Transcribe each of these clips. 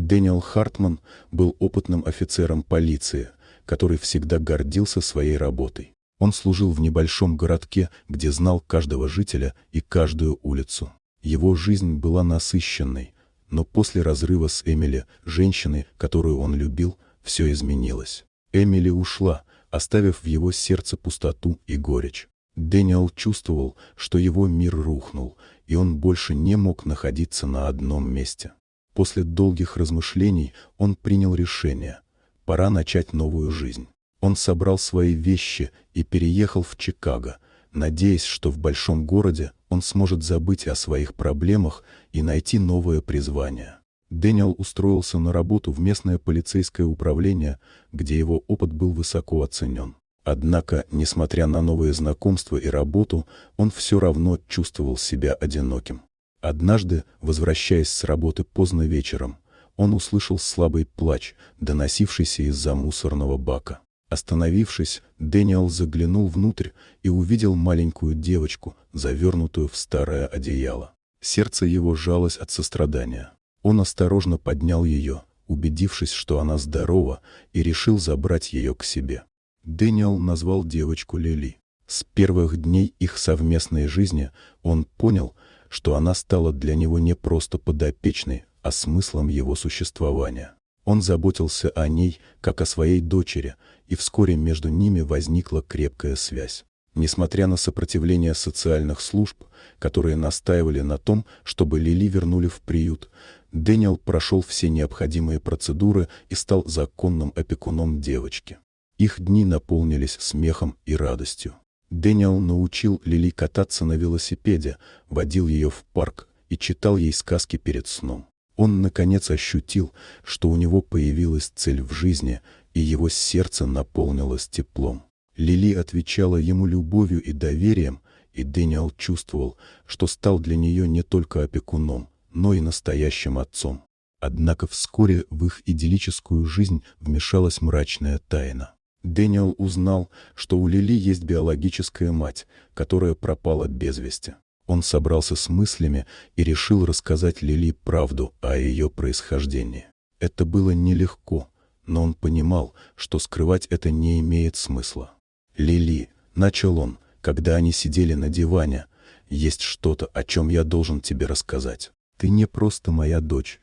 Дэниел Хартман был опытным офицером полиции, который всегда гордился своей работой. Он служил в небольшом городке, где знал каждого жителя и каждую улицу. Его жизнь была насыщенной, но после разрыва с Эмили, женщиной, которую он любил, все изменилось. Эмили ушла, оставив в его сердце пустоту и горечь. Дэниел чувствовал, что его мир рухнул, и он больше не мог находиться на одном месте. После долгих размышлений он принял решение: пора начать новую жизнь. Он собрал свои вещи и переехал в Чикаго, надеясь, что в большом городе он сможет забыть о своих проблемах и найти новое призвание. Дэниел устроился на работу в местное полицейское управление, где его опыт был высоко оценен. Однако, несмотря на новые знакомства и работу, он все равно чувствовал себя одиноким. Однажды, возвращаясь с работы поздно вечером, он услышал слабый плач, доносившийся из-за мусорного бака. Остановившись, Дэниел заглянул внутрь и увидел маленькую девочку, завернутую в старое одеяло. Сердце его сжалось от сострадания. Он осторожно поднял ее, убедившись, что она здорова, и решил забрать ее к себе. Дэниел назвал девочку Лили. С первых дней их совместной жизни он понял, что она стала для него не просто подопечной, а смыслом его существования. Он заботился о ней, как о своей дочери, и вскоре между ними возникла крепкая связь. Несмотря на сопротивление социальных служб, которые настаивали на том, чтобы Лили вернули в приют, Дэниел прошел все необходимые процедуры и стал законным опекуном девочки. Их дни наполнились смехом и радостью. Дэниел научил Лили кататься на велосипеде, водил ее в парк и читал ей сказки перед сном. Он, наконец, ощутил, что у него появилась цель в жизни, и его сердце наполнилось теплом. Лили отвечала ему любовью и доверием, и Дэниел чувствовал, что стал для нее не только опекуном, но и настоящим отцом. Однако вскоре в их идиллическую жизнь вмешалась мрачная тайна. Дэниел узнал, что у Лили есть биологическая мать, которая пропала без вести. Он собрался с мыслями и решил рассказать Лили правду о ее происхождении. Это было нелегко, но он понимал, что скрывать это не имеет смысла. «Лили», — начал он, когда они сидели на диване, — «есть что-то, о чем я должен тебе рассказать. Ты не просто моя дочь,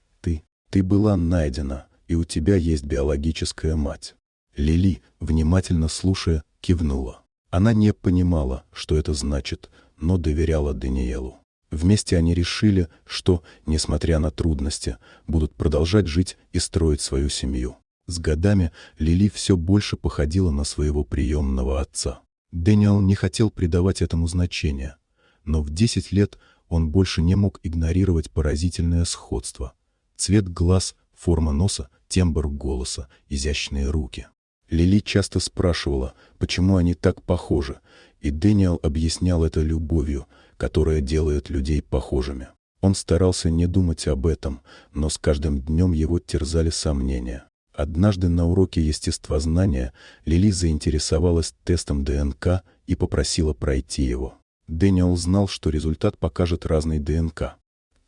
ты была найдена, и у тебя есть биологическая мать». Лили, внимательно слушая, кивнула. Она не понимала, что это значит, но доверяла Дэниелу. Вместе они решили, что, несмотря на трудности, будут продолжать жить и строить свою семью. С годами Лили все больше походила на своего приемного отца. Дэниел не хотел придавать этому значения, но в 10 лет он больше не мог игнорировать поразительное сходство. Цвет глаз, форма носа, тембр голоса, изящные руки. Лили часто спрашивала, почему они так похожи, и Дэниел объяснял это любовью, которая делает людей похожими. Он старался не думать об этом, но с каждым днем его терзали сомнения. Однажды на уроке естествознания Лили заинтересовалась тестом ДНК и попросила пройти его. Дэниел знал, что результат покажет разный ДНК.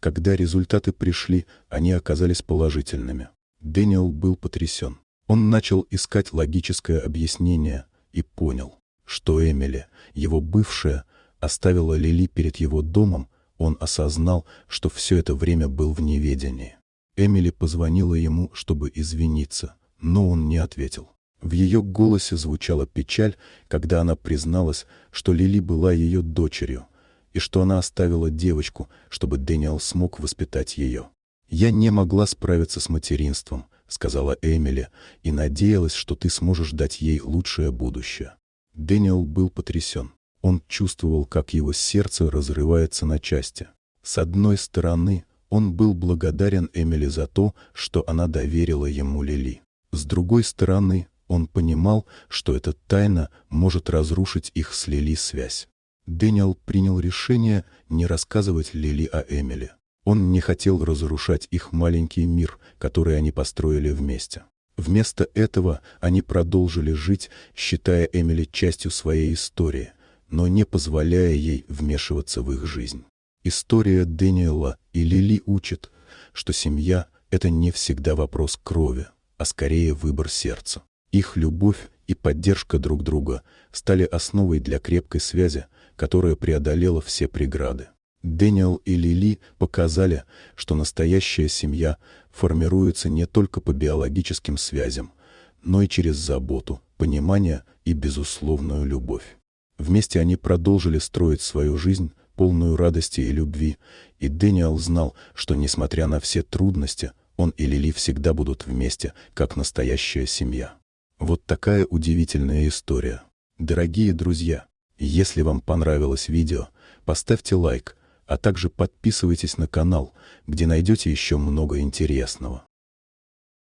Когда результаты пришли, они оказались положительными. Дэниел был потрясен. Он начал искать логическое объяснение и понял, что Эмили, его бывшая, оставила Лили перед его домом. Он осознал, что все это время был в неведении. Эмили позвонила ему, чтобы извиниться, но он не ответил. В ее голосе звучала печаль, когда она призналась, что Лили была ее дочерью, и что она оставила девочку, чтобы Дэниел смог воспитать ее. «Я не могла справиться с материнством», — сказала Эмили, — «и надеялась, что ты сможешь дать ей лучшее будущее». Дэниел был потрясен. Он чувствовал, как его сердце разрывается на части. С одной стороны, он был благодарен Эмили за то, что она доверила ему Лили. С другой стороны, он понимал, что эта тайна может разрушить их с Лили связь. Дэниел принял решение не рассказывать Лили о Эмили. Он не хотел разрушать их маленький мир, который они построили вместе. Вместо этого они продолжили жить, считая Эмили частью своей истории, но не позволяя ей вмешиваться в их жизнь. История Дэниела и Лили учит, что семья – это не всегда вопрос крови, а скорее выбор сердца. Их любовь и поддержка друг друга стали основой для крепкой связи, которая преодолела все преграды. Дэниел и Лили показали, что настоящая семья формируется не только по биологическим связям, но и через заботу, понимание и безусловную любовь. Вместе они продолжили строить свою жизнь, полную радости и любви, и Дэниел знал, что, несмотря на все трудности, он и Лили всегда будут вместе, как настоящая семья. Вот такая удивительная история. Дорогие друзья, если вам понравилось видео, поставьте лайк, а также подписывайтесь на канал, где найдете еще много интересного.